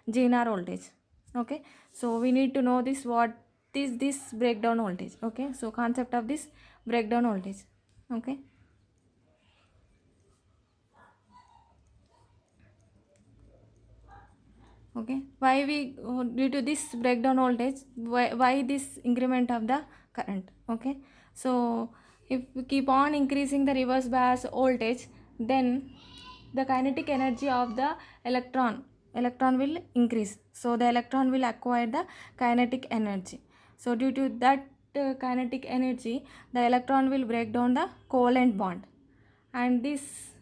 GNR voltage. Okay, so we need to know this, what is this breakdown voltage. Okay, so concept of this breakdown voltage. Okay, okay, why we due to this breakdown voltage, why this increment of the current. Okay, so if we keep on increasing the reverse bias voltage, then the kinetic energy of the electron will increase, so the electron will acquire the kinetic energy. So due to that kinetic energy, the electron will break down the covalent bond, and this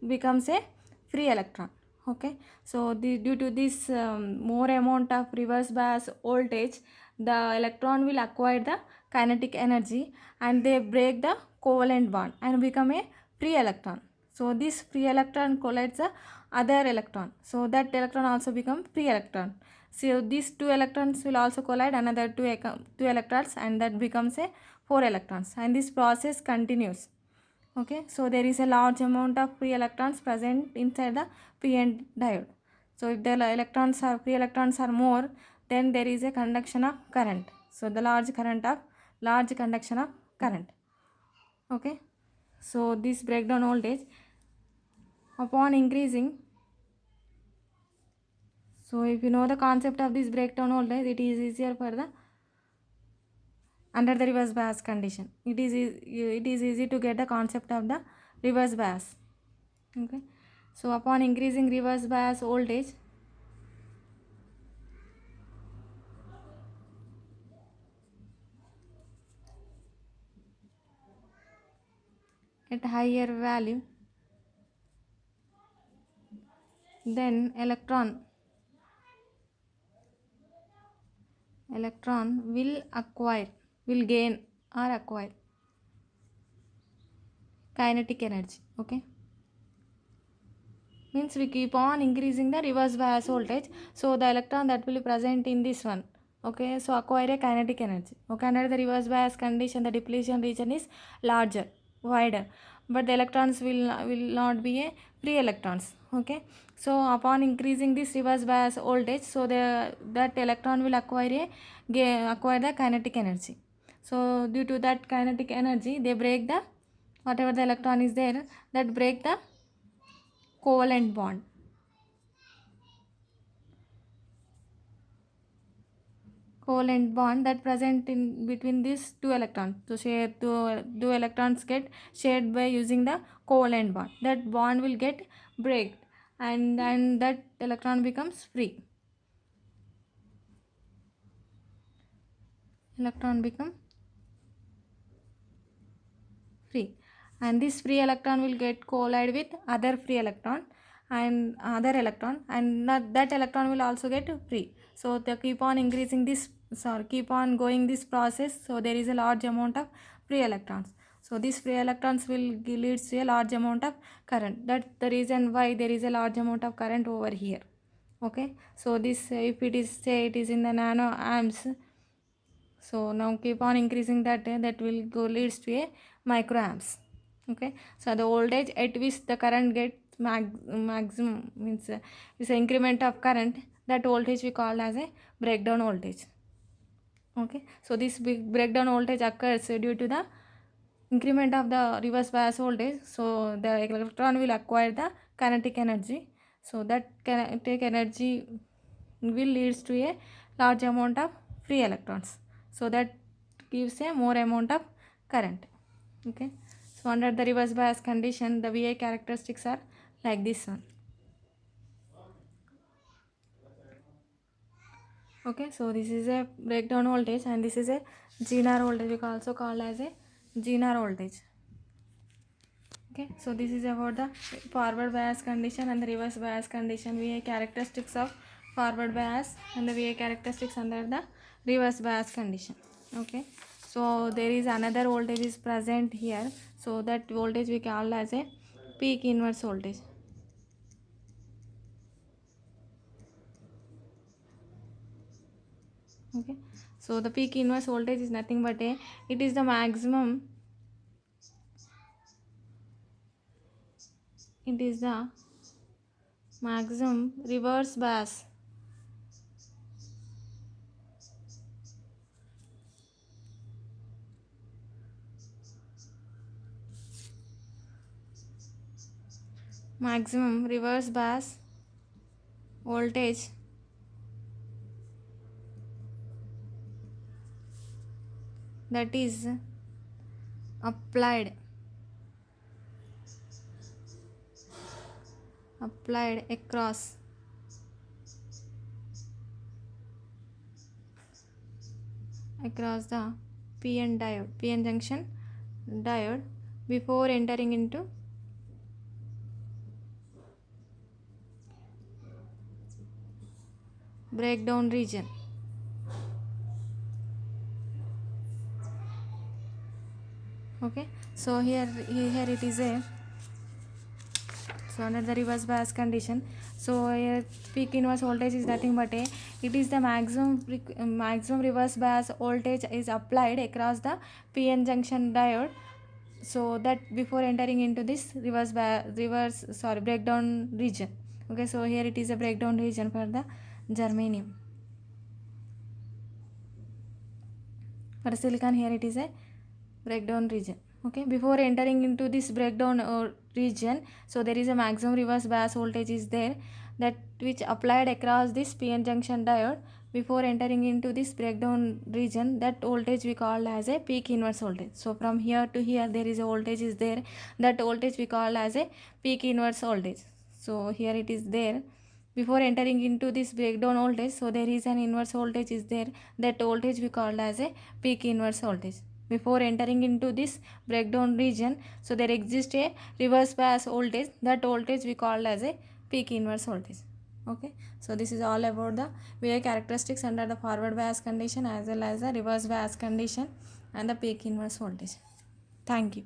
becomes a free electron. Okay, so due to this more amount of reverse bias voltage, the electron will acquire the kinetic energy and they break the covalent bond and become a free electron. So this free electron collides the other electron, so that electron also become free electron. So these two electrons will also collide another two electrons, and that becomes a 4 electrons, and this process continues. Okay, so there is a large amount of free electrons present inside the p-n diode. So if the free electrons are more, then there is a conduction of current. So the large conduction of current. Okay, so this breakdown voltage upon increasing, so if you know the concept of this breakdown voltage, it is easier for the under the reverse bias condition. It is easy to get the concept of the reverse bias. Okay, so upon increasing reverse bias voltage, at higher value, then electron will gain or acquire kinetic energy. Okay, means we keep on increasing the reverse bias voltage, so the electron that will be present in this one, okay, so acquire a kinetic energy. Okay, under the reverse bias condition, the depletion region is larger, wider, but the electrons will not be a free electrons. Okay, so upon increasing this reverse bias voltage, so that electron will acquire the kinetic energy. So due to that kinetic energy, they break the whatever the electron is there, that break the covalent bond that present in between these two electrons. So two electrons get shared by using the covalent bond. That bond will get break, and that electron becomes free. Electron become free, and this free electron will get collide with other free electron and other electron, and that electron will also get free. So they keep on increasing this, keep on going this process, so there is a large amount of free electrons. So these free electrons will leads to a large amount of current. That's the reason why there is a large amount of current over here. Okay, so this, if it is, say it is in the nano amps, so now keep on increasing that, that will go leads to a microamps. Okay, so the voltage at which the current gets maximum means is an increment of current, that voltage we call as a breakdown voltage. Okay, so this big breakdown voltage occurs due to the increment of the reverse bias voltage. So the electron will acquire the kinetic energy, so that kinetic energy will leads to a large amount of free electrons, so that gives a more amount of current. Okay, so under the reverse bias condition, the VA characteristics are like this one. Okay, so this is a breakdown voltage, and this is a GNR voltage, we can also call as a GNR voltage. Okay, so this is about the forward bias condition and the reverse bias condition, VA characteristics of forward bias and the VA characteristics under the reverse bias condition. Okay, so there is another voltage is present here, so that voltage we call as a peak inverse voltage. Okay, so the peak inverse voltage is nothing but it is the maximum, it is the maximum reverse bias maximum reverse bias voltage that is applied across the PN junction diode before entering into breakdown region. Okay, so here it is a, so under the reverse bias condition, so here peak inverse voltage is nothing but a, it is the maximum reverse bias voltage is applied across the PN junction diode, so that before entering into this breakdown region. Okay, so here it is a breakdown region for the germanium. For silicon, here it is a breakdown region. Okay, before entering into this breakdown region, so there is a maximum reverse bias voltage is there, that which applied across this PN junction diode before entering into this breakdown region, that voltage we call as a peak inverse voltage. So from here to here there is a voltage is there, that voltage we call as a peak inverse voltage. So here it is there, before entering into this breakdown voltage, so there is an inverse voltage is there, that voltage we call as a peak inverse voltage. Before entering into this breakdown region, so there exists a reverse bias voltage, that voltage we call as a peak inverse voltage. Okay, so this is all about the behavior characteristics under the forward bias condition as well as the reverse bias condition and the peak inverse voltage. Thank you.